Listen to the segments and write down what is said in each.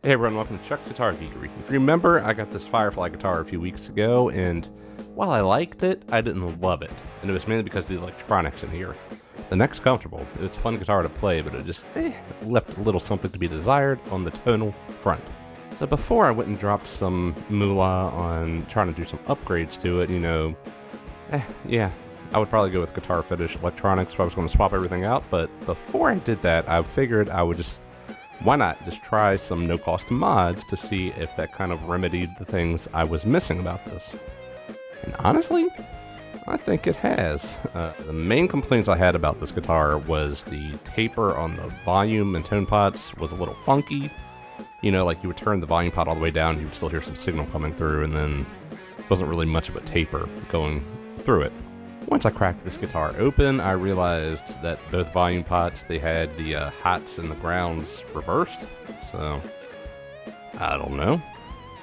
Hey everyone, welcome to Chuck's Guitar Geekery. If you remember, I got this Firefly guitar a few weeks ago, and while I liked it, I didn't love it. And it was mainly because of the electronics in here. The neck's comfortable, it's a fun guitar to play, but it just left a little something to be desired on the tonal front. So before I went and dropped some moolah on trying to do some upgrades to it, yeah, I would probably go with Guitar Finish Electronics if I was going to swap everything out, but before I did that, I figured I would why not just try some no-cost mods to see if that kind of remedied the things I was missing about this. And honestly, I think it has. The main complaints I had about this guitar was the taper on the volume and tone pots was a little funky. You know, like you would turn the volume pot all the way down, you would still hear some signal coming through, and then wasn't really much of a taper going through it. Once I cracked this guitar open, I realized that both volume pots, they had the hots and the grounds reversed. So, I don't know.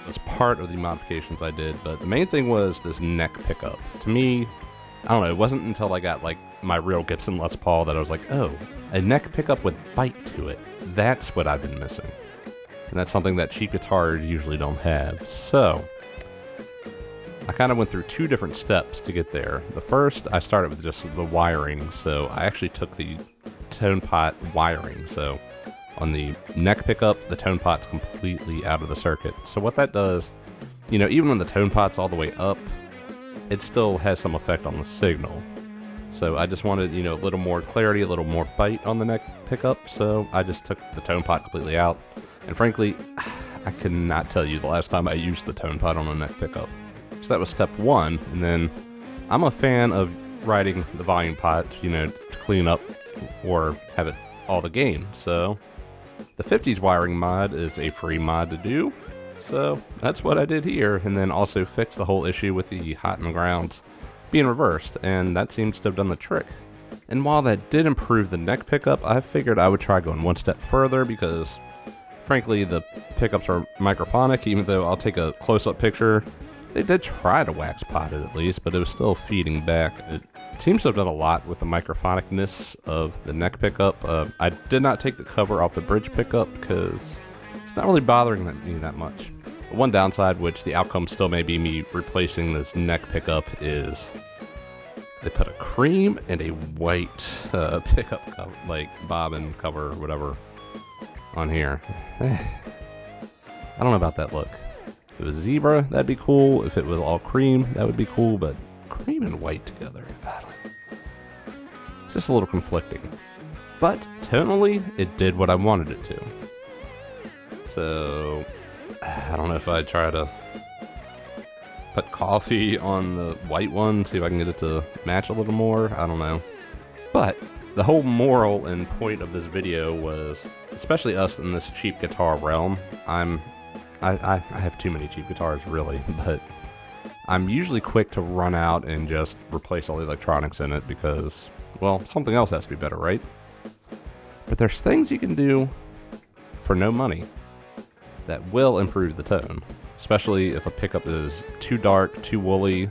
That's part of the modifications I did, but the main thing was this neck pickup. To me, I don't know, it wasn't until I got like my real Gibson Les Paul that I was like, oh, a neck pickup with bite to it. That's what I've been missing. And that's something that cheap guitars usually don't have. So, I kind of went through two different steps to get there. The first, I started with just the wiring, so I actually took the tone pot wiring. So on the neck pickup, the tone pot's completely out of the circuit. So what that does, even when the tone pot's all the way up, it still has some effect on the signal. So I just wanted, a little more clarity, a little more bite on the neck pickup, so I just took the tone pot completely out. And frankly, I cannot tell you the last time I used the tone pot on a neck pickup. So that was step one, and then I'm a fan of riding the volume pot, to clean up or have it all the gain. So the 50s wiring mod is a free mod to do, so that's what I did here, and then also fix the whole issue with the hot and grounds being reversed, and that seems to have done the trick. And while that did improve the neck pickup, I figured I would try going one step further because, frankly, the pickups are microphonic, even though I'll take a close-up picture. They did try to wax pot it at least, but it was still feeding back. It seems to have done a lot with the microphonicness of the neck pickup. I did not take the cover off the bridge pickup because it's not really bothering me that much. But one downside, which the outcome still may be me replacing this neck pickup, is they put a cream and a white pickup cover, like bobbin cover or whatever, on here. I don't know about that look. If it was zebra, that'd be cool. If it was all cream, that would be cool, but cream and white together, it's just a little conflicting. But tonally, it did what I wanted it to. So, I don't know if I'd try to put coffee on the white one, see if I can get it to match a little more. I don't know. But the whole moral and point of this video was, especially us in this cheap guitar realm, I have too many cheap guitars, really, but I'm usually quick to run out and just replace all the electronics in it because, well, something else has to be better, right? But there's things you can do for no money that will improve the tone, especially if a pickup is too dark, too woolly.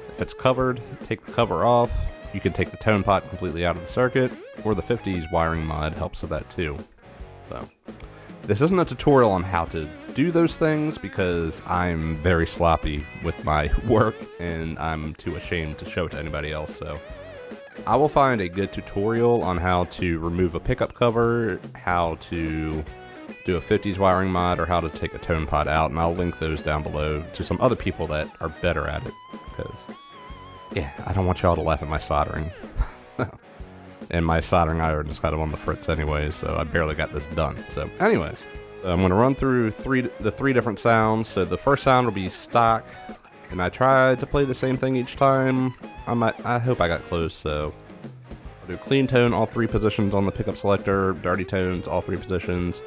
If it's covered, take the cover off. You can take the tone pot completely out of the circuit, or the 50s wiring mod helps with that too. So, this isn't a tutorial on how to do those things because I'm very sloppy with my work and I'm too ashamed to show it to anybody else. So I will find a good tutorial on how to remove a pickup cover, how to do a 50s wiring mod, or how to take a tone pot out, and I'll link those down below to some other people that are better at it because, yeah, I don't want y'all to laugh at my soldering. And my soldering iron is kind of on the fritz anyway, so I barely got this done. So anyways, I'm going to run through the three different sounds. So the first sound will be stock, and I tried to play the same thing each time. I hope I got close, so I'll do clean tone, all three positions on the pickup selector, dirty tones, all three positions,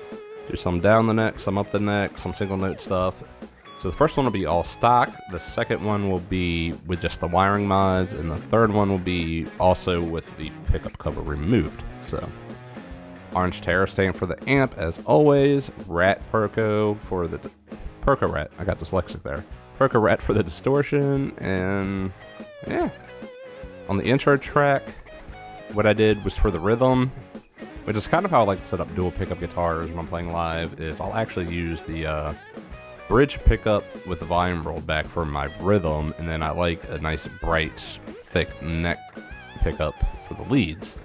do some down the neck, some up the neck, some single note stuff. So the first one will be all stock, the second one will be with just the wiring mods, and the third one will be also with the pickup cover removed. So, Orange Terror staying for the amp as always, Rat Perco for the, Perco Rat, I got dyslexic there. Perco Rat for the distortion, and yeah. On the intro track, what I did was for the rhythm, which is kind of how I like to set up dual pickup guitars when I'm playing live, is I'll actually use the bridge pickup with the volume rolled back for my rhythm, and then I like a nice bright, thick neck pickup for the leads.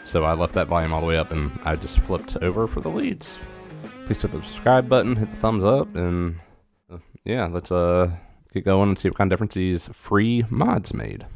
So I left that volume all the way up, and I just flipped over for the leads. Please hit the subscribe button, hit the thumbs up, and yeah, let's get going and see what kind of difference these free mods made.